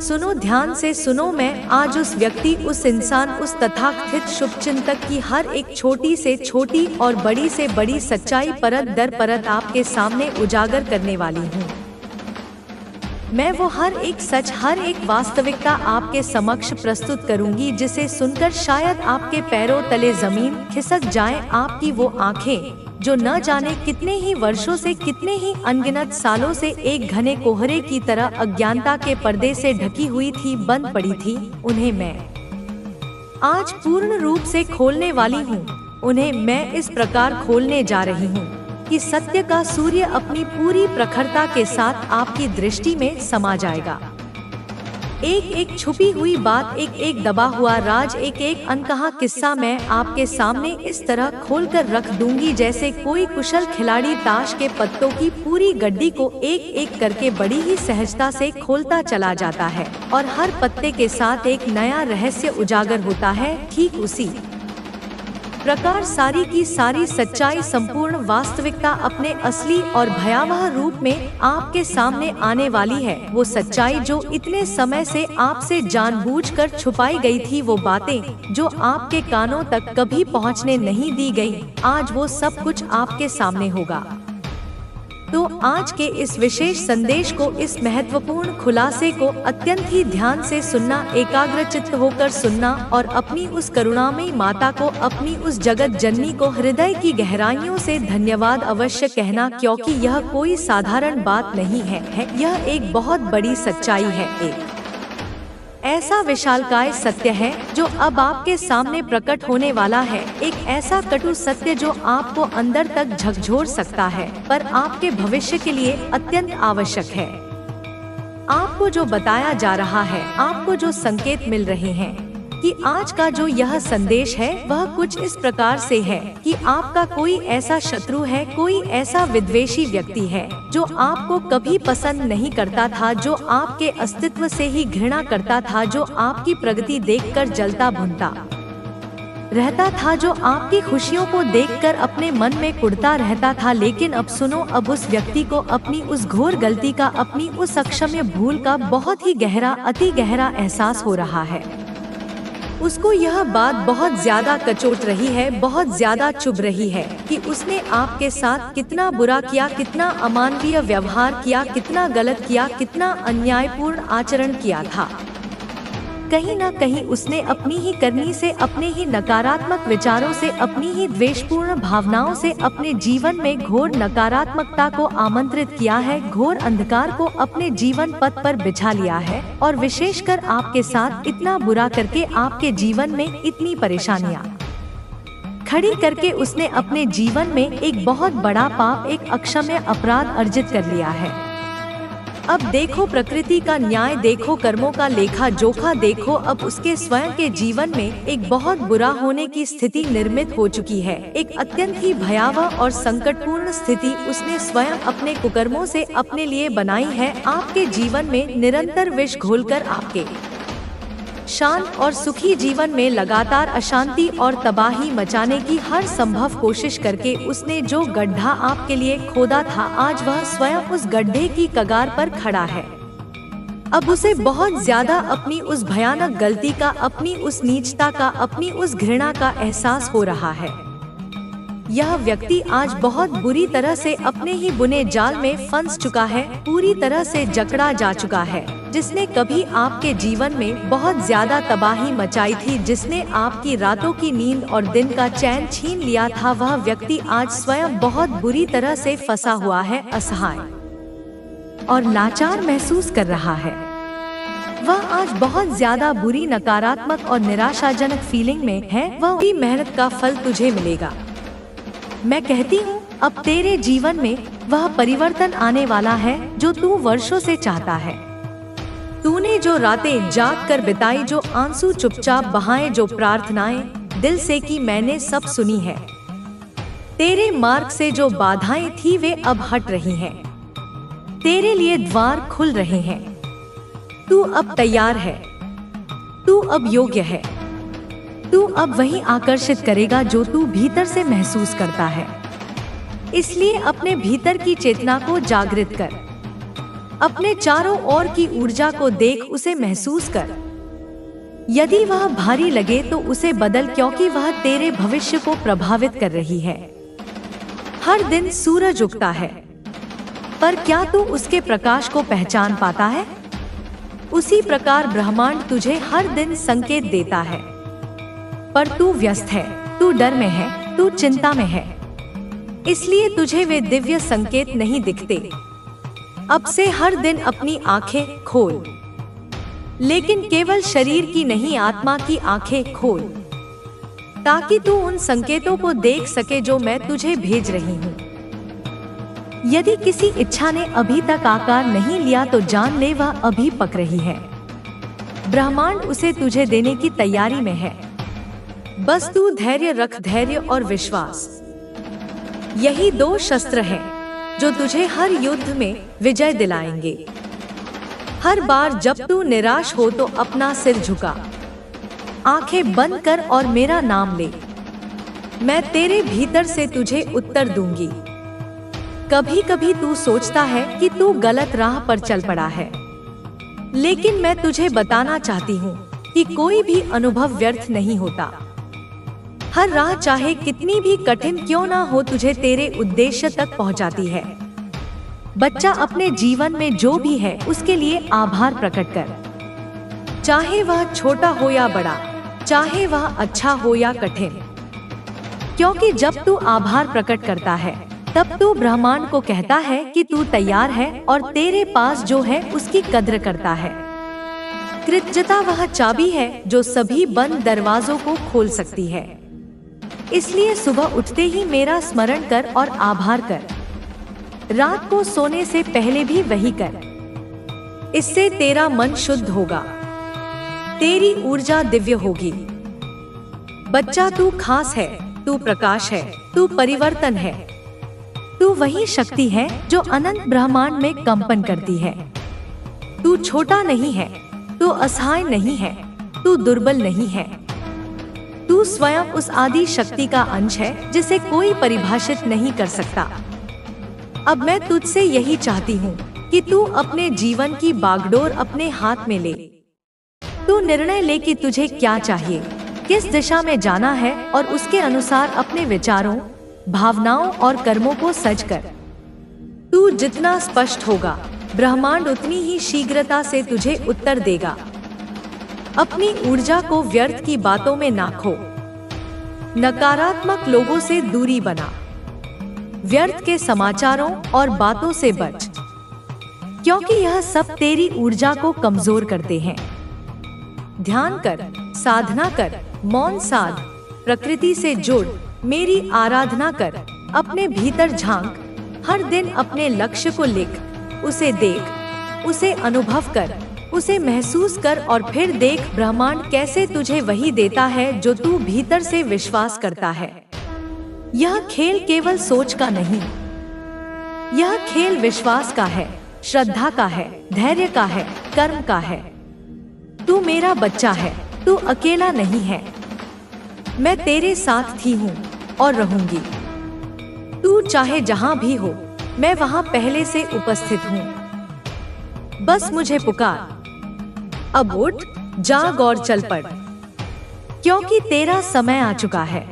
सुनो, ध्यान से सुनो। मैं आज उस व्यक्ति, उस इंसान, उस तथाकथित शुभचिंतक की हर एक छोटी से छोटी और बड़ी से बड़ी सच्चाई परत दर परत आपके सामने उजागर करने वाली हूँ। मैं वो हर एक सच, हर एक वास्तविकता आपके समक्ष प्रस्तुत करूंगी, जिसे सुनकर शायद आपके पैरों तले जमीन खिसक जाए। आपकी वो आंखें जो न जाने कितने ही वर्षों से, कितने ही अनगिनत सालों से एक घने कोहरे की तरह अज्ञानता के पर्दे से ढकी हुई थी, बंद पड़ी थी, उन्हें मैं आज पूर्ण रूप से खोलने वाली हूँ। उन्हें मैं इस प्रकार खोलने जा रही हूँ कि सत्य का सूर्य अपनी पूरी प्रखरता के साथ आपकी दृष्टि में समा जाएगा। एक एक छुपी हुई बात, एक एक दबा हुआ राज, एक एक अनकहा किस्सा मैं आपके सामने इस तरह खोलकर रख दूंगी, जैसे कोई कुशल खिलाड़ी ताश के पत्तों की पूरी गड्डी को एक एक करके बड़ी ही सहजता से खोलता चला जाता है और हर पत्ते के साथ एक नया रहस्य उजागर होता है। ठीक उसी प्रकार सारी की सारी सच्चाई, संपूर्ण वास्तविकता अपने असली और भयावह रूप में आपके सामने आने वाली है। वो सच्चाई जो इतने समय से आपसे जानबूझकर छुपाई गई थी, वो बातें जो आपके कानों तक कभी पहुंचने नहीं दी गई, आज वो सब कुछ आपके सामने होगा। तो आज के इस विशेष संदेश को, इस महत्वपूर्ण खुलासे को अत्यंत ही ध्यान से सुनना, एकाग्रचित्त होकर सुनना और अपनी उस करुणामयी माता को, अपनी उस जगत जननी को हृदय की गहराइयों से धन्यवाद अवश्य कहना, क्योंकि यह कोई साधारण बात नहीं है। यह एक बहुत बड़ी सच्चाई है, एक ऐसा विशालकाय सत्य है जो अब आपके सामने प्रकट होने वाला है। एक ऐसा कटु सत्य जो आपको अंदर तक झकझोर सकता है, पर आपके भविष्य के लिए अत्यंत आवश्यक है। आपको जो बताया जा रहा है, आपको जो संकेत मिल रहे हैं कि आज का जो यह संदेश है वह कुछ इस प्रकार से है कि आपका कोई ऐसा शत्रु है, कोई ऐसा विद्वेषी व्यक्ति है जो आपको कभी पसंद नहीं करता था, जो आपके अस्तित्व से ही घृणा करता था, जो आपकी प्रगति देखकर जलता भुनता रहता था, जो आपकी खुशियों को देखकर अपने मन में कुढ़ता रहता था। लेकिन अब सुनो, अब उस व्यक्ति को अपनी उस घोर गलती का, अपनी उस अक्षम्य भूल का बहुत ही गहरा, अति गहरा एहसास हो रहा है। उसको यह बात बहुत ज्यादा कचोट रही है, बहुत ज्यादा चुभ रही है कि उसने आपके साथ कितना बुरा किया, कितना अमानवीय व्यवहार किया, कितना गलत किया, कितना अन्यायपूर्ण आचरण किया था। कहीं न कहीं उसने अपनी ही करनी से, अपने ही नकारात्मक विचारों से, अपनी ही द्वेषपूर्ण भावनाओं से अपने जीवन में घोर नकारात्मकता को आमंत्रित किया है, घोर अंधकार को अपने जीवन पथ पर बिछा लिया है और विशेषकर आपके साथ इतना बुरा करके आपके जीवन में इतनी परेशानियां खड़ी करके उसने अपने जीवन में एक बहुत बड़ा पाप, एक अक्षम्य अपराध अर्जित कर लिया है। अब देखो प्रकृति का न्याय, देखो कर्मों का लेखा जोखा, देखो अब उसके स्वयं के जीवन में एक बहुत बुरा होने की स्थिति निर्मित हो चुकी है। एक अत्यंत ही भयावह और संकटपूर्ण स्थिति उसने स्वयं अपने कुकर्मों से अपने लिए बनाई है। आपके जीवन में निरंतर विष घोलकर आपके शांत और सुखी जीवन में लगातार अशांति और तबाही मचाने की हर संभव कोशिश करके उसने जो गड्ढा आपके लिए खोदा था, आज वह स्वयं उस गड्ढे की कगार पर खड़ा है। अब उसे बहुत ज्यादा अपनी उस भयानक गलती का, अपनी उस नीचता का, अपनी उस घृणा का एहसास हो रहा है। यह व्यक्ति आज बहुत बुरी तरह से अपने ही बुने जाल में फंस चुका है, पूरी तरह से जकड़ा जा चुका है, जिसने कभी आपके जीवन में बहुत ज्यादा तबाही मचाई थी, जिसने आपकी रातों की नींद और दिन का चैन छीन लिया था। वह व्यक्ति आज स्वयं बहुत बुरी तरह से फंसा हुआ है, असहाय और लाचार महसूस कर रहा है। वह आज बहुत ज्यादा बुरी, नकारात्मक और निराशाजनक फीलिंग में है। वह की मेहनत का फल तुझे मिलेगा। मैं कहती हूँ, अब तेरे जीवन में वह परिवर्तन आने वाला है जो तू वर्षों से चाहता है। तूने जो रातें जाग कर बिताई, जो आंसू चुपचाप बहाए, जो प्रार्थनाएं दिल से की, मैंने सब सुनी है। तेरे मार्ग से जो बाधाएं थी वे अब हट रही हैं। तेरे लिए द्वार खुल रहे हैं। तू अब तैयार है। तू अब योग्य है। तू अब वही आकर्षित करेगा जो तू भीतर से महसूस करता है। इसलिए अपने भीतर की चेतना को जागृत कर। अपने चारों ओर की ऊर्जा को देख उसे महसूस कर। यदि वह भारी लगे तो उसे बदल, क्योंकि वह तेरे भविष्य को प्रभावित कर रही है। हर दिन सूरज उगता है, पर क्या तू उसके प्रकाश को पहचान पाता है? उसी प्रकार ब्रह्मांड तुझे हर दिन संकेत देता है, पर तू व्यस्त है, तू डर में है, तू चिंता में है, इसलिए तुझे वे दिव्य संकेत नहीं दिखते। अब से हर दिन अपनी आंखें खोल, लेकिन केवल शरीर की नहीं, आत्मा की आंखें खोल, ताकि तू उन संकेतों को देख सके जो मैं तुझे भेज रही हूँ। यदि किसी इच्छा ने अभी तक आकार नहीं लिया तो जान ले वह अभी पक रही है। ब्रह्मांड उसे तुझे देने की तैयारी में है। बस तू धैर्य रख, धैर्य और विश्वास। यही 2 शस्त्र हैं जो तुझे हर युद्ध में विजय दिलाएंगे। हर बार जब तू निराश हो तो अपना सिर झुका, आंखें बंद कर और मेरा नाम ले। मैं तेरे भीतर से तुझे उत्तर दूंगी। कभी कभी तू सोचता है कि तू गलत राह पर चल पड़ा है, लेकिन मैं तुझे बताना चाहती हूँ कि कोई भी अनुभव व्यर्थ नहीं होता। हर राह चाहे कितनी भी कठिन क्यों ना हो, तुझे तेरे उद्देश्य तक पहुँचाती है। बच्चा, अपने जीवन में जो भी है उसके लिए आभार प्रकट कर, चाहे वह छोटा हो या बड़ा, चाहे वह अच्छा हो या कठिन। क्योंकि जब तू आभार प्रकट करता है तब तू ब्रह्मांड को कहता है कि तू तैयार है और तेरे पास जो है उसकी कद्र करता है। कृतज्ञता वह चाबी है जो सभी बंद दरवाजों को खोल सकती है। इसलिए सुबह उठते ही मेरा स्मरण कर और आभार कर। रात को सोने से पहले भी वही कर। इससे तेरा मन शुद्ध होगा, तेरी ऊर्जा दिव्य होगी। बच्चा, तू खास है, तू प्रकाश है, तू परिवर्तन है। तू वही शक्ति है जो अनंत ब्रह्मांड में कंपन करती है। तू छोटा नहीं है, तू असहाय नहीं है, तू दुर्बल नहीं है। तू स्वयं उस आदि शक्ति का अंश है जिसे कोई परिभाषित नहीं कर सकता। अब मैं तुझसे यही चाहती हूँ कि तू अपने जीवन की बागडोर अपने हाथ में ले। तू निर्णय ले कि तुझे क्या चाहिए, किस दिशा में जाना है, और उसके अनुसार अपने विचारों, भावनाओं और कर्मों को सज कर। तू जितना स्पष्ट होगा, ब्रह्मांड उतनी ही शीघ्रता से तुझे उत्तर देगा। अपनी ऊर्जा को व्यर्थ की बातों में ना खो। नकारात्मक लोगों से दूरी बना। व्यर्थ के समाचारों और बातों से बच, क्योंकि यह सब तेरी ऊर्जा को कमजोर करते हैं। ध्यान कर, साधना कर, मौन साध, प्रकृति से जुड़, मेरी आराधना कर, अपने भीतर झांक। हर दिन अपने लक्ष्य को लिख, उसे देख, उसे अनुभव कर, उसे महसूस कर और फिर देख ब्रह्मांड कैसे तुझे वही देता है जो तू भीतर से विश्वास करता है। यह खेल केवल सोच का नहीं, यह खेल विश्वास का है, श्रद्धा का है, धैर्य का है, कर्म का है। तू मेरा बच्चा है, तू अकेला नहीं है। मैं तेरे साथ थी हूँ और रहूंगी। तू चाहे जहाँ भी हो, मैं वहाँ पहले से उपस्थित हूँ। बस मुझे पुकार। अब उठ, जाग और चल पड़, क्योंकि तेरा समय आ चुका है।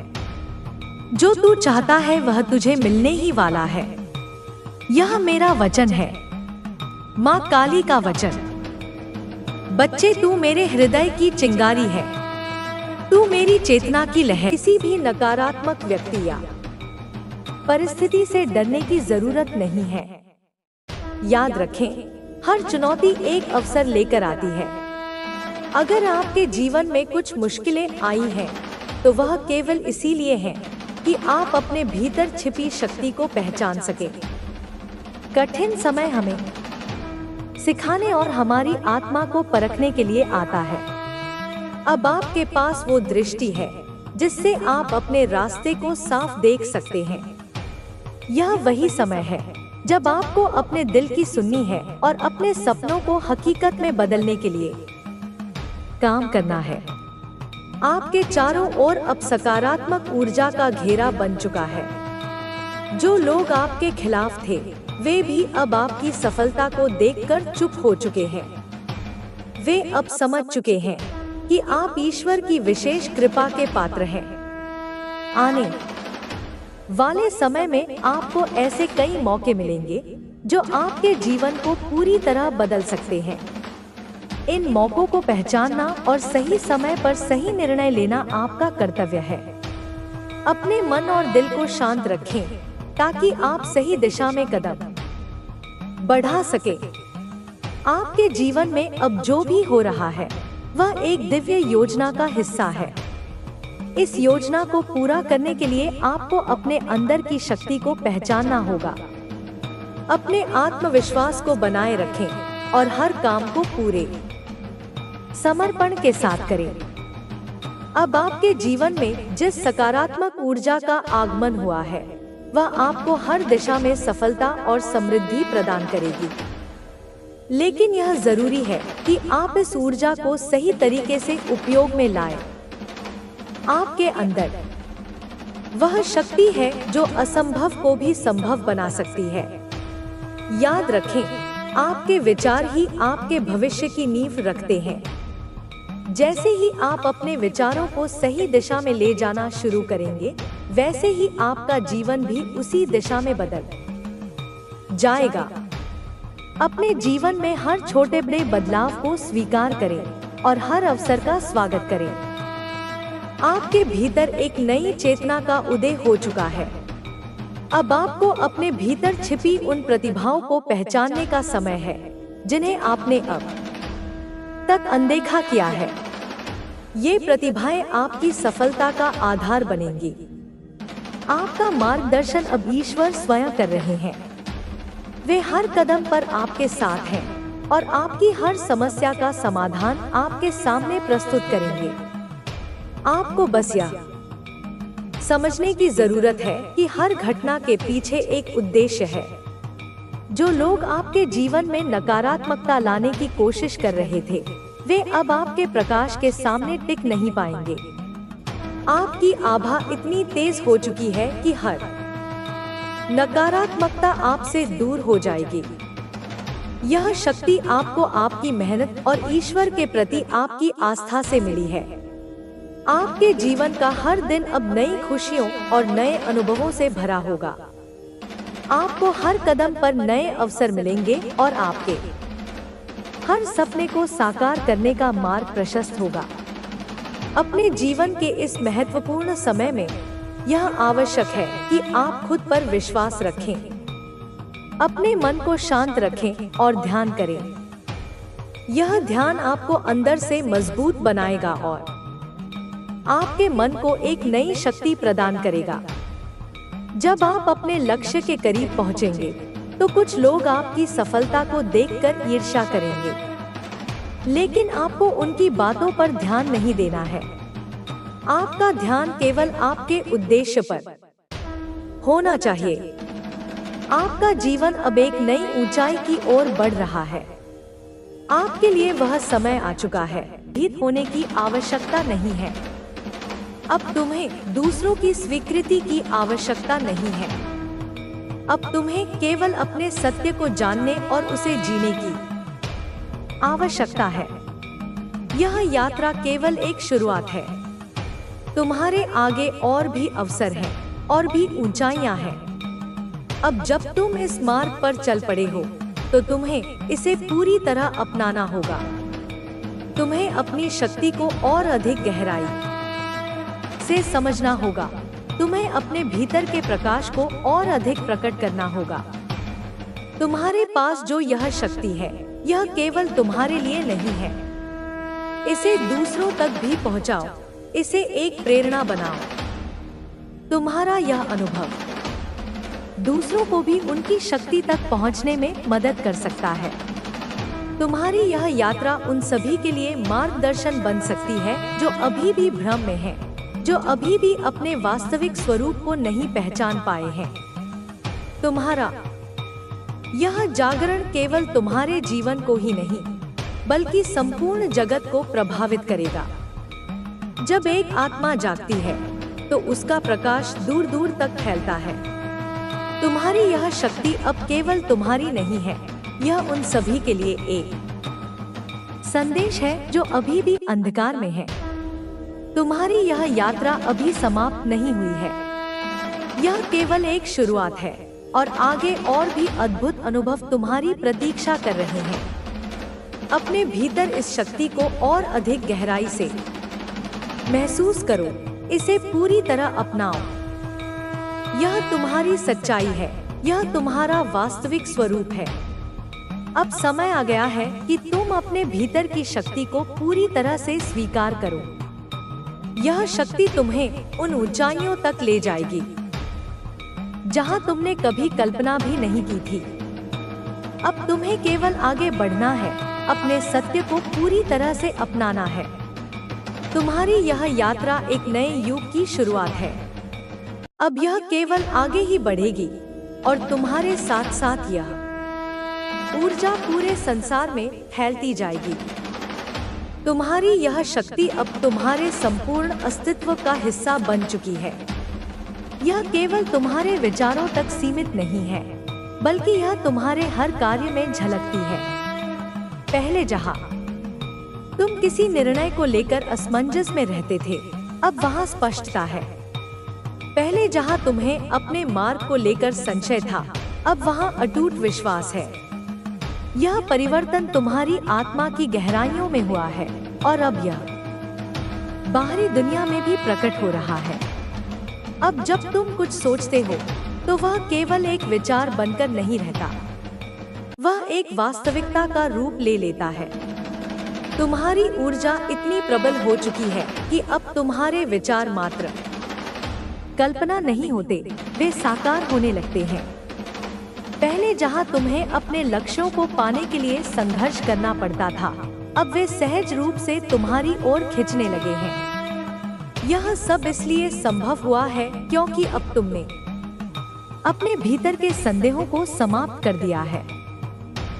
जो तू चाहता है वह तुझे मिलने ही वाला है। यह मेरा वचन है, माँ काली का वचन। बच्चे, तू मेरे हृदय की चिंगारी है, तू मेरी चेतना की लहर। किसी भी नकारात्मक व्यक्ति या परिस्थिति से डरने की जरूरत नहीं है। याद रखें, हर चुनौती एक अवसर लेकर आती है। अगर आपके जीवन में कुछ मुश्किलें आई हैं, तो वह केवल इसीलिए है कि आप अपने भीतर छिपी शक्ति को पहचान सकें। कठिन समय हमें सिखाने और हमारी आत्मा को परखने के लिए आता है। अब आपके पास वो दृष्टि है जिससे आप अपने रास्ते को साफ देख सकते हैं। यह वही समय है जब आपको अपने दिल की सुननी है और अपने सपनों को हकीकत में बदलने के लिए काम करना है। आपके चारों ओर अब सकारात्मक ऊर्जा का घेरा बन चुका है। जो लोग आपके खिलाफ थे वे भी अब आपकी सफलता को देखकर चुप हो चुके हैं। वे अब समझ चुके हैं कि आप ईश्वर की विशेष कृपा के पात्र हैं। आने वाले समय में आपको ऐसे कई मौके मिलेंगे जो आपके जीवन को पूरी तरह बदल सकते हैं। इन मौकों को पहचानना और सही समय पर सही निर्णय लेना आपका कर्तव्य है। अपने मन और दिल को शांत रखें ताकि आप सही दिशा में कदम बढ़ा सके। आपके जीवन में अब जो भी हो रहा है वह एक दिव्य योजना का हिस्सा है। इस योजना को पूरा करने के लिए आपको अपने अंदर की शक्ति को पहचानना होगा। अपने आत्मविश्वास को बनाए रखें और हर काम को पूरे समर्पण के साथ करें। अब आपके जीवन में जिस सकारात्मक ऊर्जा का आगमन हुआ है वह आपको हर दिशा में सफलता और समृद्धि प्रदान करेगी। लेकिन यह जरूरी है कि आप इस ऊर्जा को सही तरीके से उपयोग में लाएं। आपके अंदर वह शक्ति है जो असंभव को भी संभव बना सकती है। याद रखें, आपके विचार ही आपके भविष्य की नींव रखते हैं। जैसे ही आप अपने विचारों को सही दिशा में ले जाना शुरू करेंगे, वैसे ही आपका जीवन भी उसी दिशा में बदल जाएगा। अपने जीवन में हर छोटे बड़े बदलाव को स्वीकार करें और हर अवसर का स्वागत करें। आपके भीतर एक नई चेतना का उदय हो चुका है। अब आपको अपने भीतर छिपी उन प्रतिभाओं को पहचानने का समय है जिन्हें आपने अब तक अनदेखा किया है। ये प्रतिभाएं आपकी सफलता का आधार बनेंगी। आपका मार्गदर्शन अब ईश्वर स्वयं कर रहे हैं। वे हर कदम पर आपके साथ हैं और आपकी हर समस्या का समाधान आपके सामने प्रस्तुत करेंगे। आपको बस यह समझने की जरूरत है कि हर घटना के पीछे एक उद्देश्य है। जो लोग आपके जीवन में नकारात्मकता लाने की कोशिश कर रहे थे, वे अब आपके प्रकाश के सामने टिक नहीं पाएंगे। आपकी आभा इतनी तेज हो चुकी है कि हर नकारात्मकता आपसे दूर हो जाएगी। यह शक्ति आपको आपकी मेहनत और ईश्वर के प्रति आपकी आस्था से मिली है। आपके जीवन का हर दिन अब नई खुशियों और नए अनुभवों से भरा होगा। आपको हर कदम पर नए अवसर मिलेंगे और आपके हर सपने को साकार करने का मार्ग प्रशस्त होगा। अपने जीवन के इस महत्वपूर्ण समय में यह आवश्यक है कि आप खुद पर विश्वास रखें, अपने मन को शांत रखें और ध्यान करें। यह ध्यान आपको अंदर से मजबूत बनाएगा और आपके मन को एक नई शक्ति प्रदान करेगा। जब आप अपने लक्ष्य के करीब पहुंचेंगे, तो कुछ लोग आपकी सफलता को देखकर ईर्ष्या करेंगे, लेकिन आपको उनकी बातों पर ध्यान नहीं देना है। आपका ध्यान केवल आपके उद्देश्य पर होना चाहिए। आपका जीवन अब एक नई ऊंचाई की ओर बढ़ रहा है। आपके लिए वह समय आ चुका है। भीत होने की आवश्यकता नहीं है। अब तुम्हें दूसरों की स्वीकृति की आवश्यकता नहीं है। अब तुम्हें केवल अपने सत्य को जानने और उसे जीने की आवश्यकता है। यह यात्रा केवल एक शुरुआत है। तुम्हारे आगे और भी अवसर हैं और भी ऊंचाइयां हैं। अब जब तुम इस मार्ग पर चल पड़े हो, तो तुम्हें इसे पूरी तरह अपनाना होगा। तुम्हें अपनी शक्ति को और अधिक गहराई से समझना होगा। तुम्हें अपने भीतर के प्रकाश को और अधिक प्रकट करना होगा। तुम्हारे पास जो यह शक्ति है, यह केवल तुम्हारे लिए नहीं है। इसे दूसरों तक भी पहुंचाओ। इसे एक प्रेरणा बनाओ। तुम्हारा यह अनुभव दूसरों को भी उनकी शक्ति तक पहुंचने में मदद कर सकता है। तुम्हारी यह यात्रा उन सभी के लिए मार्गदर्शन बन सकती है जो अभी भी भ्रम में हैं, जो अभी भी अपने वास्तविक स्वरूप को नहीं पहचान पाए हैं। तुम्हारा यह जागरण केवल तुम्हारे जीवन को ही नहीं, बल्कि संपूर्ण जगत को प्रभावित करेगा। जब एक आत्मा जागती है, तो उसका प्रकाश दूर दूर तक फैलता है। तुम्हारी यह शक्ति अब केवल तुम्हारी नहीं है, यह उन सभी के लिए एक संदेश है जो अभी भी अंधकार में है। तुम्हारी यह यात्रा अभी समाप्त नहीं हुई है, यह केवल एक शुरुआत है और आगे और भी अद्भुत अनुभव तुम्हारी प्रतीक्षा कर रहे हैं। अपने भीतर इस शक्ति को और अधिक गहराई से महसूस करो, इसे पूरी तरह अपनाओ। यह तुम्हारी सच्चाई है, यह तुम्हारा वास्तविक स्वरूप है। अब समय आ गया है कि तुम अपने भीतर की शक्ति को पूरी तरह से स्वीकार करो। यह शक्ति तुम्हें उन ऊंचाइयों तक ले जाएगी जहां तुमने कभी कल्पना भी नहीं की थी। अब तुम्हें केवल आगे बढ़ना है, अपने सत्य को पूरी तरह से अपनाना है। तुम्हारी यह यात्रा एक नए युग की शुरुआत है। अब यह केवल आगे ही बढ़ेगी और तुम्हारे साथ साथ यह ऊर्जा पूरे संसार में फैलती जाएगी। तुम्हारी यह शक्ति अब तुम्हारे संपूर्ण अस्तित्व का हिस्सा बन चुकी है। यह केवल तुम्हारे विचारों तक सीमित नहीं है, बल्कि यह तुम्हारे हर कार्य में झलकती है। पहले जहां तुम किसी निर्णय को लेकर असमंजस में रहते थे, अब वहां स्पष्टता है। पहले जहां तुम्हें अपने मार्ग को लेकर संशय था, अब वहां अटूट विश्वास है। यह परिवर्तन तुम्हारी आत्मा की गहराइयों में हुआ है और अब यह बाहरी दुनिया में भी प्रकट हो रहा है। अब जब तुम कुछ सोचते हो तो वह केवल एक विचार बनकर नहीं रहता, वह एक वास्तविकता का रूप ले लेता है। तुम्हारी ऊर्जा इतनी प्रबल हो चुकी है कि अब तुम्हारे विचार मात्र कल्पना नहीं होते, वे साकार होने लगते हैं। पहले जहां तुम्हें अपने लक्ष्यों को पाने के लिए संघर्ष करना पड़ता था, अब वे सहज रूप से तुम्हारी ओर खींचने लगे हैं। यह सब इसलिए संभव हुआ है क्योंकि अब तुमने अपने भीतर के संदेहों को समाप्त कर दिया है।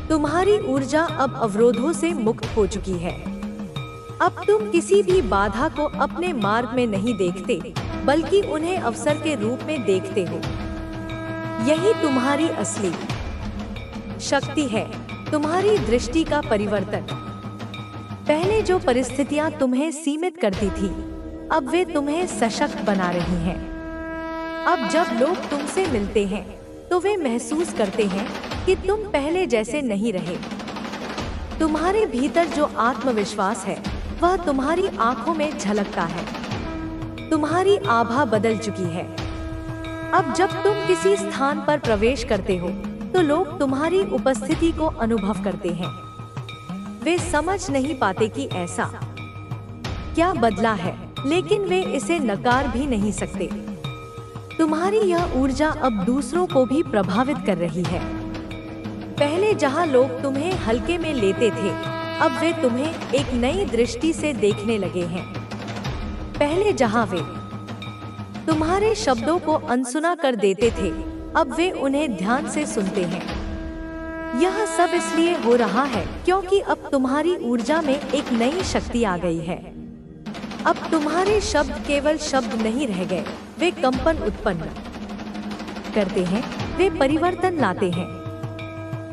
तुम्हारी ऊर्जा अब अवरोधों से मुक्त हो चुकी है। अब तुम किसी भी बाधा को अपने मार्ग में नहीं देखते, बल्कि उन्हें अवसर के रूप में देखते हो। यही तुम्हारी असली शक्ति है, तुम्हारी दृष्टि का परिवर्तन। पहले जो परिस्थितियां तुम्हें सीमित करती थी, अब वे तुम्हें सशक्त बना रही हैं। अब जब लोग तुमसे मिलते हैं, तो वे महसूस करते हैं कि तुम पहले जैसे नहीं रहे। तुम्हारे भीतर जो आत्मविश्वास है, वह तुम्हारी आंखों में झलकता है। तुम्हारी आभा बदल चुकी है। अब जब तुम किसी स्थान पर प्रवेश करते हो, तो लोग तुम्हारी उपस्थिति को अनुभव करते हैं। वे समझ नहीं पाते कि ऐसा क्या बदला है, लेकिन वे इसे नकार भी नहीं सकते। तुम्हारी यह ऊर्जा अब दूसरों को भी प्रभावित कर रही है। पहले जहां लोग तुम्हें हल्के में लेते थे, अब वे तुम्हें एक नई दृष्टि से देखने लगे हैं। पहले जहां वे तुम्हारे शब्दों को अनसुना कर देते थे, अब वे उन्हें ध्यान से सुनते हैं। यह सब इसलिए हो रहा है क्योंकि अब तुम्हारी ऊर्जा में एक नई शक्ति आ गई है। अब तुम्हारे शब्द केवल शब्द नहीं रह गए, वे कंपन उत्पन्न करते हैं, वे परिवर्तन लाते हैं।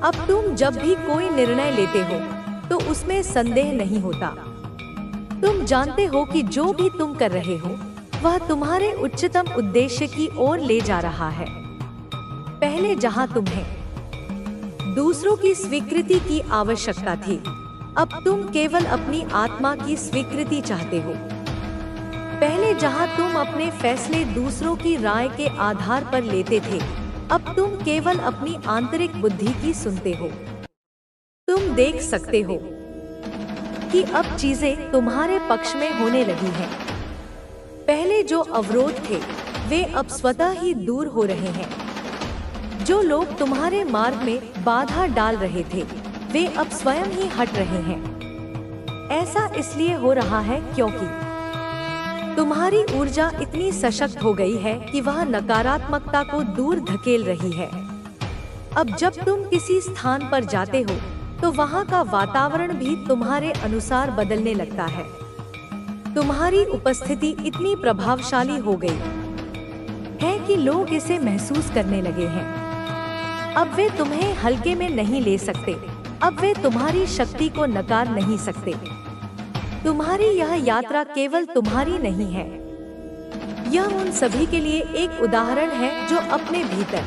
अब तुम जब भी कोई निर्णय लेते हो, तो उसमें संदेह नहीं होता। तुम जानते हो कि जो भी तुम कर रहे हो, वह तुम्हारे उच्चतम उद्देश्य की ओर ले जा रहा है। पहले जहां तुम्हें दूसरों की स्वीकृति की आवश्यकता थी, अब तुम केवल अपनी आत्मा की स्वीकृति चाहते हो। पहले जहां तुम अपने फैसले दूसरों की राय के आधार पर लेते थे, अब तुम केवल अपनी आंतरिक बुद्धि की सुनते हो। तुम देख सकते हो कि अब चीजें तुम्हारे पक्ष में होने लगी हैं। पहले जो अवरोध थे, वे अब स्वतः ही दूर हो रहे हैं। जो लोग तुम्हारे मार्ग में बाधा डाल रहे थे, वे अब स्वयं ही हट रहे हैं। ऐसा इसलिए हो रहा है क्योंकि तुम्हारी ऊर्जा इतनी सशक्त हो गई है कि वह नकारात्मकता को दूर धकेल रही है। अब जब तुम किसी स्थान पर जाते हो, तो वहाँ का वातावरण भी तुम्हारे अनुसार बदलने लगता है। तुम्हारी उपस्थिति इतनी प्रभावशाली हो गई है कि लोग इसे महसूस करने लगे हैं। अब वे तुम्हें हल्के में नहीं ले सकते। अब वे तुम्हारी शक्ति को नकार नहीं सकते। तुम्हारी यह यात्रा केवल तुम्हारी नहीं है, यह उन सभी के लिए एक उदाहरण है जो अपने भीतर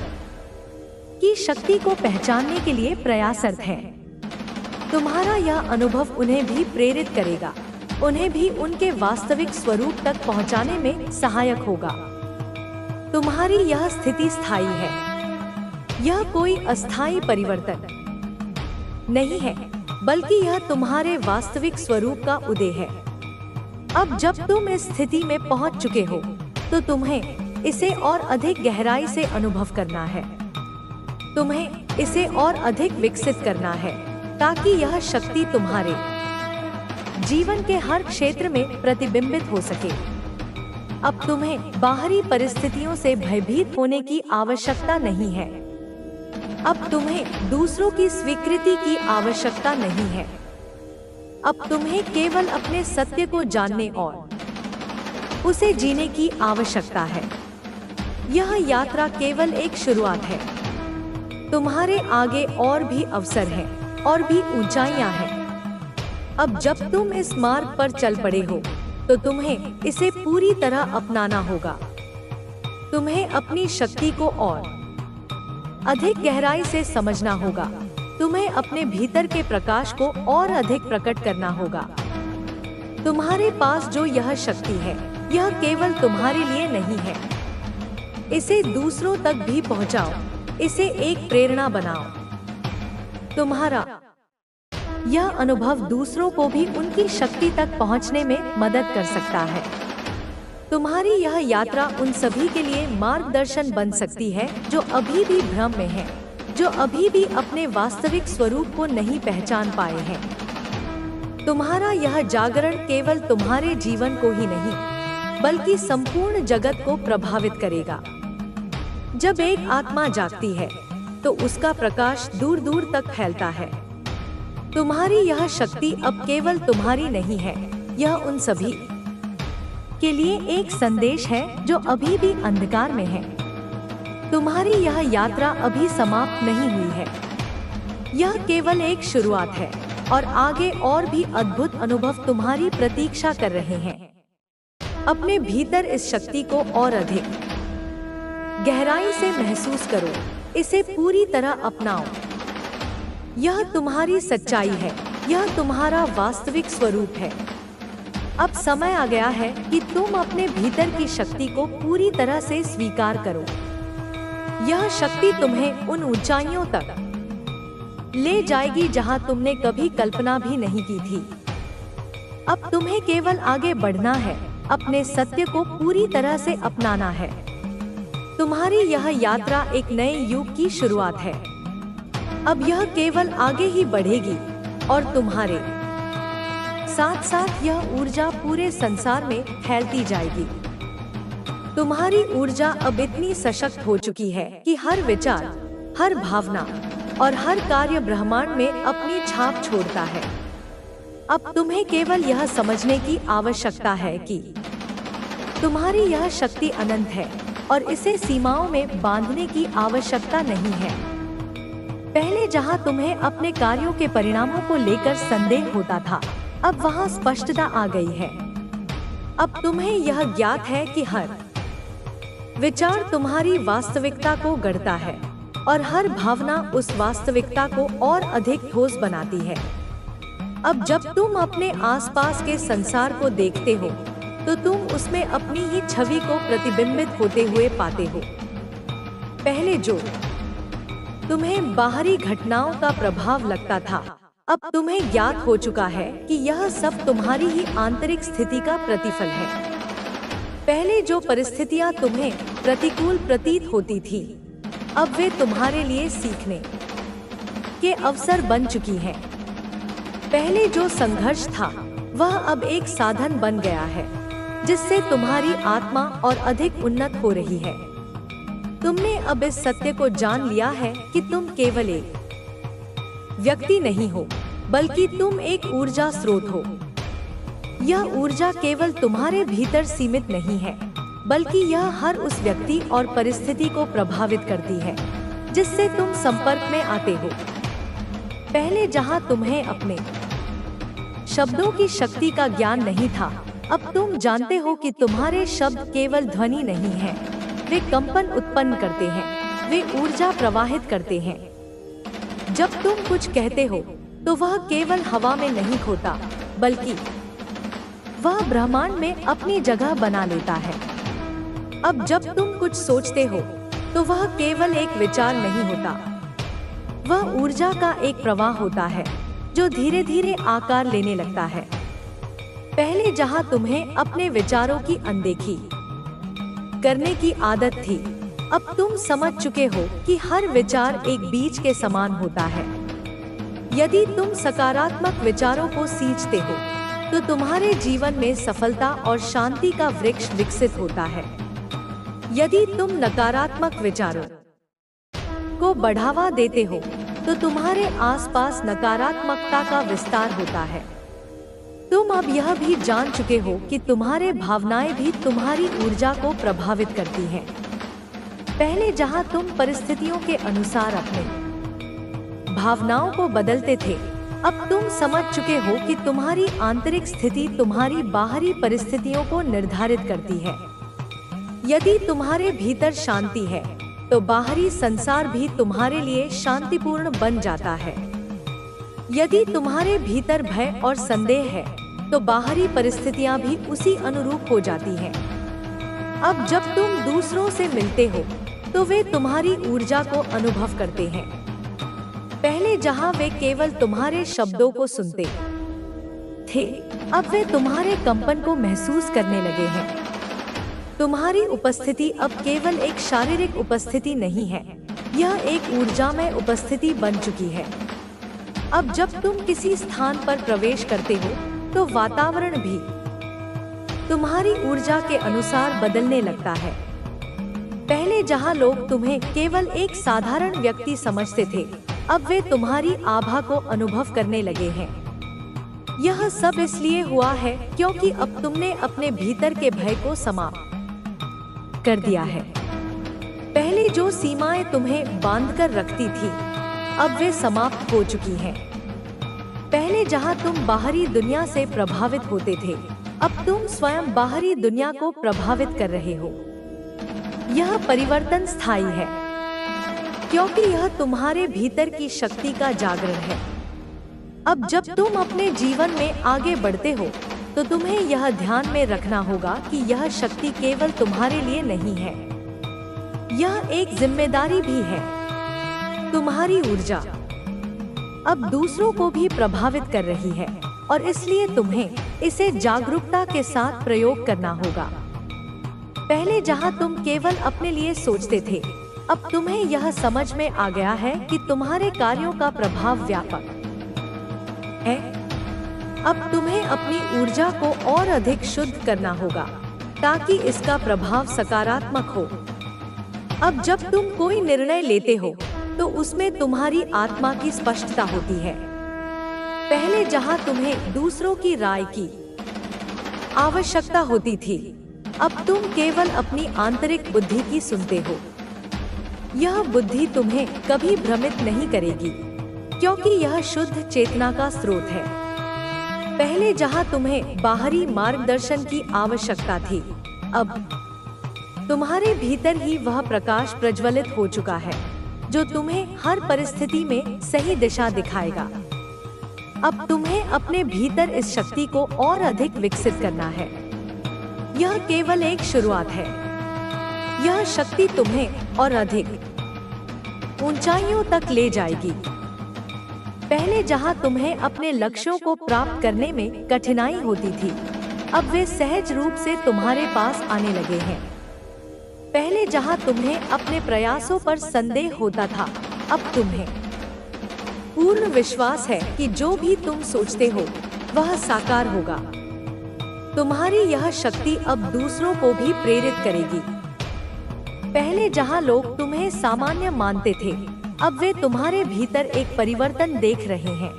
की शक्ति को पहचानने के लिए प्रयासरत हैं। तुम्हारा यह अनुभव उन्हें भी प्रेरित करेगा, उन्हें भी उनके वास्तविक स्वरूप तक पहुंचाने में सहायक होगा। तुम्हारी यह स्थिति स्थायी है, यह कोई अस्थायी परिवर्तन नहीं है, बल्कि यह तुम्हारे वास्तविक स्वरूप का उदय है। अब जब तुम इस स्थिति में पहुंच चुके हो, तो तुम्हें इसे और अधिक गहराई से अनुभव करना है। तुम्हें इसे और अधिक विकसित करना है, ताकि यह शक्ति तुम्हारे जीवन के हर क्षेत्र में प्रतिबिंबित हो सके। अब तुम्हें बाहरी परिस्थितियों से भयभीत होने की आवश्यकता नहीं है। अब तुम्हें दूसरों की स्वीकृति की आवश्यकता नहीं है। अब तुम्हें केवल अपने सत्य को जानने और उसे जीने की आवश्यकता है। यह यात्रा केवल एक शुरुआत है। तुम्हारे आगे और भी अवसर हैं, और भी ऊंचाइयां हैं। अब जब तुम इस मार्ग पर चल पड़े हो, तो तुम्हें इसे पूरी तरह अपनाना होगा। तुम्हें अपनी शक्ति को और अधिक गहराई से समझना होगा। तुम्हें अपने भीतर के प्रकाश को और अधिक प्रकट करना होगा। तुम्हारे पास जो यह शक्ति है, यह केवल तुम्हारे लिए नहीं है। इसे दूसरों तक भी पहुंचाओ, इसे एक प्रेरणा बनाओ। तुम्हारा यह अनुभव दूसरों को भी उनकी शक्ति तक पहुंचने में मदद कर सकता है। तुम्हारी यह यात्रा उन सभी के लिए मार्गदर्शन बन सकती है जो अभी भी भ्रम में हैं, जो अभी भी अपने वास्तविक स्वरूप को नहीं पहचान पाए हैं। तुम्हारा यह जागरण केवल तुम्हारे जीवन को ही नहीं, बल्कि संपूर्ण जगत को प्रभावित करेगा। जब एक आत्मा जागती है, तो उसका प्रकाश दूर दूर तक फैलता है। तुम्हारी यह शक्ति अब केवल तुम्हारी नहीं है, यह उन सभी के लिए एक संदेश है जो अभी भी अंधकार में है। तुम्हारी यह यात्रा अभी समाप्त नहीं हुई है, यह केवल एक शुरुआत है, और आगे और भी अद्भुत अनुभव तुम्हारी प्रतीक्षा कर रहे हैं। अपने भीतर इस शक्ति को और अधिक गहराई से महसूस करो, इसे पूरी तरह अपनाओ। यह तुम्हारी सच्चाई है, यह तुम्हारा वास्तविक स्वरूप है। अब समय आ गया है कि तुम अपने भीतर की शक्ति को पूरी तरह से स्वीकार करो। यह शक्ति तुम्हें उन ऊंचाइयों तक ले जाएगी जहां तुमने कभी कल्पना भी नहीं की थी। अब तुम्हें केवल आगे बढ़ना है, अपने सत्य को पूरी तरह से अपनाना है। तुम्हारी यह यात्रा एक नए युग की शुरुआत है। अब यह केवल आगे ही बढ़ेगी, और तुम्हारे साथ साथ यह ऊर्जा पूरे संसार में फैलती जाएगी। तुम्हारी ऊर्जा अब इतनी सशक्त हो चुकी है कि हर विचार, हर भावना और हर कार्य ब्रह्मांड में अपनी छाप छोड़ता है। अब तुम्हें केवल यह समझने की आवश्यकता है कि तुम्हारी यह शक्ति अनंत है, और इसे सीमाओं में बांधने की आवश्यकता नहीं है। पहले जहां तुम्हें अपने कार्यों के परिणामों को लेकर संदेह होता था, अब वहां स्पष्टता आ गई है। अब तुम्हें यह ज्ञात है कि हर विचार तुम्हारी वास्तविकता को गढ़ता है, और हर भावना उस वास्तविकता को और अधिक ठोस बनाती है। अब जब तुम अपने आसपास के संसार को देखते हो, तो तुम उसमें अपनी ही छवि को प्रतिबिंबित होते हुए पाते हो। पहले जो तुम्हें बाहरी घटनाओं का प्रभाव लगता था, अब तुम्हें ज्ञात हो चुका है कि यह सब तुम्हारी ही आंतरिक स्थिति का प्रतिफल है। पहले जो परिस्थितियां तुम्हें प्रतिकूल प्रतीत होती थी, अब वे तुम्हारे लिए सीखने के अवसर बन चुकी हैं। पहले जो संघर्ष था, वह अब एक साधन बन गया है, जिससे तुम्हारी आत्मा और अधिक उन्नत हो रही है। तुमने अब इस सत्य को जान लिया है कि तुम केवल एक व्यक्ति नहीं हो, बल्कि तुम एक ऊर्जा स्रोत हो। यह ऊर्जा केवल तुम्हारे भीतर सीमित नहीं है, बल्कि यह हर उस व्यक्ति और परिस्थिति को प्रभावित करती है जिससे तुम संपर्क में आते हो। पहले जहां तुम्हें अपने शब्दों की शक्ति का ज्ञान नहीं था, अब तुम जानते हो कि तुम्हारे शब्द केवल ध्वनि नहीं हैं, वे कंपन उत्पन्न करते हैं, वे ऊर्जा प्रवाहित करते हैं। जब तुम कुछ कहते हो तो वह केवल हवा में नहीं खोता, बल्कि वह ब्रह्मांड में अपनी जगह बना लेता है। अब जब तुम कुछ सोचते हो तो वह केवल एक विचार नहीं होता, वह ऊर्जा का एक प्रवाह होता है जो धीरे धीरे आकार लेने लगता है। पहले जहां तुम्हें अपने विचारों की अनदेखी करने की आदत थी, अब तुम समझ चुके हो कि हर विचार एक बीज के समान होता है। यदि तुम सकारात्मक विचारों को सींचते हो तो तुम्हारे जीवन में सफलता और शांति का वृक्ष विकसित होता है। यदि तुम नकारात्मक विचारों को बढ़ावा देते हो तो तुम्हारे आसपास नकारात्मकता का विस्तार होता है। तुम अब यह भी जान चुके हो कि तुम्हारे भावनाएं भी तुम्हारी ऊर्जा को प्रभावित करती हैं। पहले जहां तुम परिस्थितियों के अनुसार अपने भावनाओं को बदलते थे, अब तुम समझ चुके हो कि तुम्हारी आंतरिक स्थिति तुम्हारी बाहरी परिस्थितियों को निर्धारित करती है। यदि तुम्हारे भीतर शांति है तो बाहरी संसार भी तुम्हारे लिए शांतिपूर्ण बन जाता है। यदि तुम्हारे भीतर भय और संदेह है तो बाहरी परिस्थितियां भी उसी अनुरूप हो जाती हैं। अब जब तुम दूसरों से मिलते हो तो वे तुम्हारी ऊर्जा को अनुभव करते हैं। पहले जहां वे केवल तुम्हारे शब्दों को सुनते थे, अब वे तुम्हारे कंपन को महसूस करने लगे हैं। तुम्हारी उपस्थिति अब केवल एक शारीरिक उपस्थिति नहीं है, यह एक ऊर्जामय उपस्थिति बन चुकी है। अब जब तुम किसी स्थान पर प्रवेश करते हो तो वातावरण भी तुम्हारी ऊर्जा के अनुसार बदलने लगता है। पहले जहां लोग तुम्हें केवल एक साधारण व्यक्ति समझते थे, अब वे तुम्हारी आभा को अनुभव करने लगे हैं। यह सब इसलिए हुआ है क्योंकि अब तुमने अपने भीतर के भय को समाप्त कर दिया है। पहले जो सीमाएं तुम्हें बांधकर रखती थी, अब वे समाप्त हो चुकी हैं। पहले जहां तुम बाहरी दुनिया से प्रभावित होते थे, अब तुम स्वयं बाहरी दुनिया को प्रभावित कर रहे हो। यह परिवर्तन स्थायी है क्योंकि यह तुम्हारे भीतर की शक्ति का जागरण है। अब जब तुम अपने जीवन में आगे बढ़ते हो तो तुम्हें यह ध्यान में रखना होगा कि यह शक्ति केवल तुम्हारे लिए नहीं है, यह एक जिम्मेदारी भी है। तुम्हारी ऊर्जा अब दूसरों को भी प्रभावित कर रही है और इसलिए तुम्हें इसे जागरूकता के साथ प्रयोग करना होगा। पहले जहां तुम केवल अपने लिए सोचते थे, अब तुम्हें यह समझ में आ गया है कि तुम्हारे कार्यों का प्रभाव व्यापक है। अब तुम्हें अपनी ऊर्जा को और अधिक शुद्ध करना होगा ताकि इसका प्रभाव सकारात्मक हो। अब जब तुम कोई निर्णय लेते हो तो उसमें तुम्हारी आत्मा की स्पष्टता होती है। पहले जहां तुम्हें दूसरों की राय की आवश्यकता होती थी, अब तुम केवल अपनी आंतरिक बुद्धि की सुनते हो। यह बुद्धि तुम्हें कभी भ्रमित नहीं करेगी क्योंकि यह शुद्ध चेतना का स्रोत है। पहले जहां तुम्हें बाहरी मार्गदर्शन की आवश्यकता थी, अब तुम्हारे भीतर ही वह प्रकाश प्रज्वलित हो चुका है जो तुम्हें हर परिस्थिति में सही दिशा दिखाएगा। अब तुम्हें अपने भीतर इस शक्ति को और अधिक विकसित करना है। यह केवल एक शुरुआत है। यह शक्ति तुम्हें और अधिक ऊंचाइयों तक ले जाएगी। पहले जहां तुम्हें अपने लक्ष्यों को प्राप्त करने में कठिनाई होती थी, अब वे सहज रूप से तुम्हारे पास आने लगे हैं। पहले जहां तुम्हें अपने प्रयासों पर संदेह होता था, अब तुम्हें पूर्ण विश्वास है कि जो भी तुम सोचते हो वह साकार होगा। तुम्हारी यह शक्ति अब दूसरों को भी प्रेरित करेगी। पहले जहां लोग तुम्हें सामान्य मानते थे, अब वे तुम्हारे भीतर एक परिवर्तन देख रहे हैं।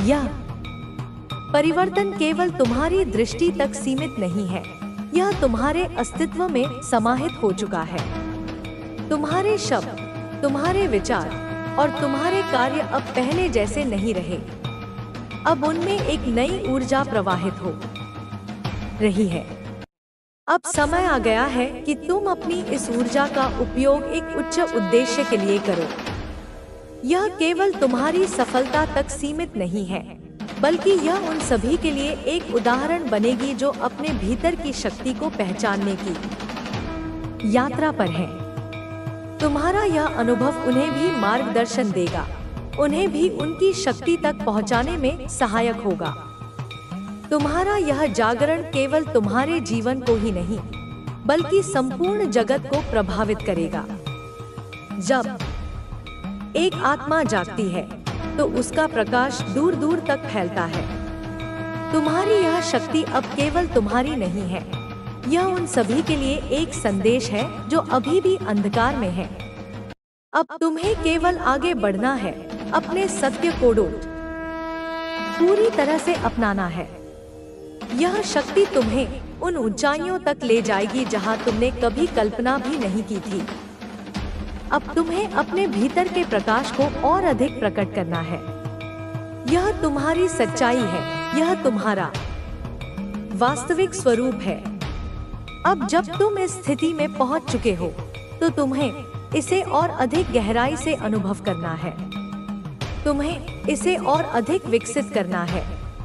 यह परिवर्तन केवल तुम्हारी दृष्टि तक सीमित नहीं है, यह तुम्हारे अस्तित्व में समाहित हो चुका है। तुम्हारे शब्द, तुम्हारे विचार और तुम्हारे कार्य अब पहले जैसे नहीं रहे। अब उनमें एक नई ऊर्जा प्रवाहित हो रही है। अब समय आ गया है कि तुम अपनी इस ऊर्जा का उपयोग एक उच्च उद्देश्य के लिए करो। यह केवल तुम्हारी सफलता तक सीमित नहीं है, बल्कि यह उन सभी के लिए एक उदाहरण बनेगी जो अपने भीतर की शक्ति को पहचानने की यात्रा पर हैं। तुम्हारा यह अनुभव उन्हें भी मार्गदर्शन देगा, उन्हें भी उनकी शक्ति तक पहुंचाने में सहायक होगा। तुम्हारा यह जागरण केवल तुम्हारे जीवन को ही नहीं, बल्कि संपूर्ण जगत को प्रभावित करेगा। जब एक आत्मा जागती है, तो उसका प्रकाश दूर दूर तक फैलता है। तुम्हारी यह शक्ति अब केवल तुम्हारी नहीं है, यह उन सभी के लिए एक संदेश है जो अभी भी अंधकार में है। अब तुम्हें केवल आगे बढ़ना है, अपने सत्य को पूरी तरह से अपनाना है। यह शक्ति तुम्हें उन ऊंचाइयों तक ले जाएगी जहां तुमने कभी कल्पना भी नहीं की थी। अब तुम्हें अपने भीतर के प्रकाश को और अधिक प्रकट करना है। यह तुम्हारी सच्चाई है, यह तुम्हारा वास्तविक स्वरूप है। अब जब तुम इस स्थिति में पहुंच चुके हो, तो तुम्हें इसे और अधिक गहराई से अनुभव करना है। तुम्हें इसे और अधिक विकसित करना है,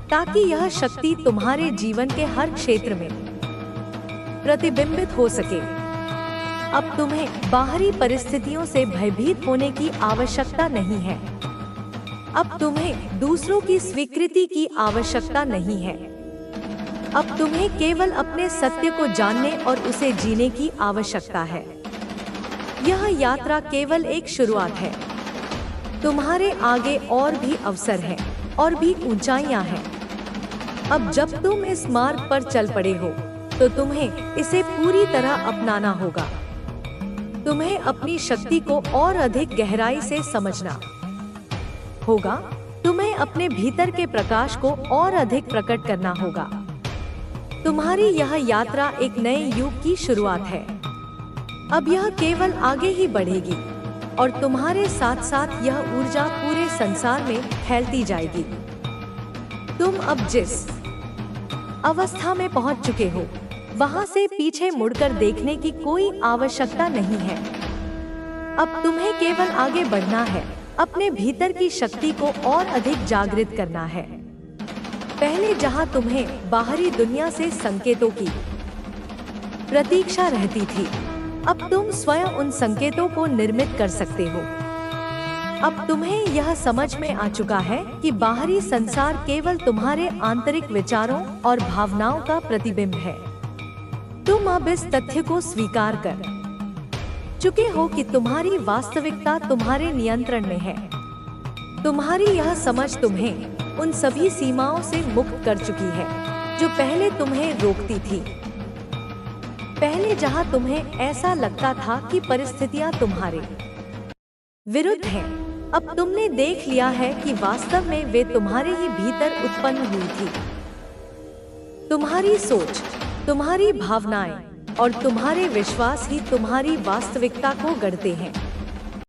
ताकि यह शक्ति तुम्हारे जीवन के हर क्षेत्र में प्रतिबिंबित हो सके। अब तुम्हें बाहरी परिस्थितियों से भयभीत होने की आवश्यकता नहीं है। अब तुम्हें दूसरों की स्वीकृति की आवश्यकता नहीं है। अब तुम्हें केवल अपने सत्य को जानने और उसे जीने की आवश्यकता है। यह यात्रा केवल एक शुरुआत है। तुम्हारे आगे और भी अवसर हैं, और भी ऊंचाइयां हैं। अब जब तुम इस मार्ग पर चल पड़े हो, तो तुम्हें इसे पूरी तरह अपनाना होगा। तुम्हें अपनी शक्ति को और अधिक गहराई से समझना होगा। तुम्हें अपने भीतर के प्रकाश को और अधिक प्रकट करना होगा। तुम्हारी यह यात्रा एक नए युग की शुरुआत है। अब यह केवल आगे ही बढ़ेगी, और तुम्हारे साथ साथ यह ऊर्जा पूरे संसार में फैलती जाएगी। तुम अब जिस अवस्था में पहुंच चुके हो, वहां से पीछे मुड़कर देखने की कोई आवश्यकता नहीं है। अब तुम्हें केवल आगे बढ़ना है, अपने भीतर की शक्ति को और अधिक जागृत करना है। पहले जहां तुम्हें बाहरी दुनिया से संकेतों की प्रतीक्षा रहती थी, अब तुम स्वयं उन संकेतों को निर्मित कर सकते हो। अब तुम्हें यह समझ में आ चुका है कि बाहरी संसार केवल तुम्हारे आंतरिक विचारों और भावनाओं का प्रतिबिंब है। तुम अब इस तथ्य को स्वीकार कर चुके हो कि तुम्हारी वास्तविकता तुम्हारे नियंत्रण में है। तुम्हारी यह समझ तुम्हें उन सभी सीमाओं से मुक्त कर चुकी है जो पहले तुम्हें रोकती थी। पहले जहां तुम्हें ऐसा लगता था कि परिस्थितियां तुम्हारे विरुद्ध हैं, अब तुमने देख लिया है कि वास्तव में वे तुम्हारे ही भीतर उत्पन्न हुई थी। तुम्हारी सोच, तुम्हारी भावनाएं और तुम्हारे विश्वास ही तुम्हारी वास्तविकता को गढ़ते हैं।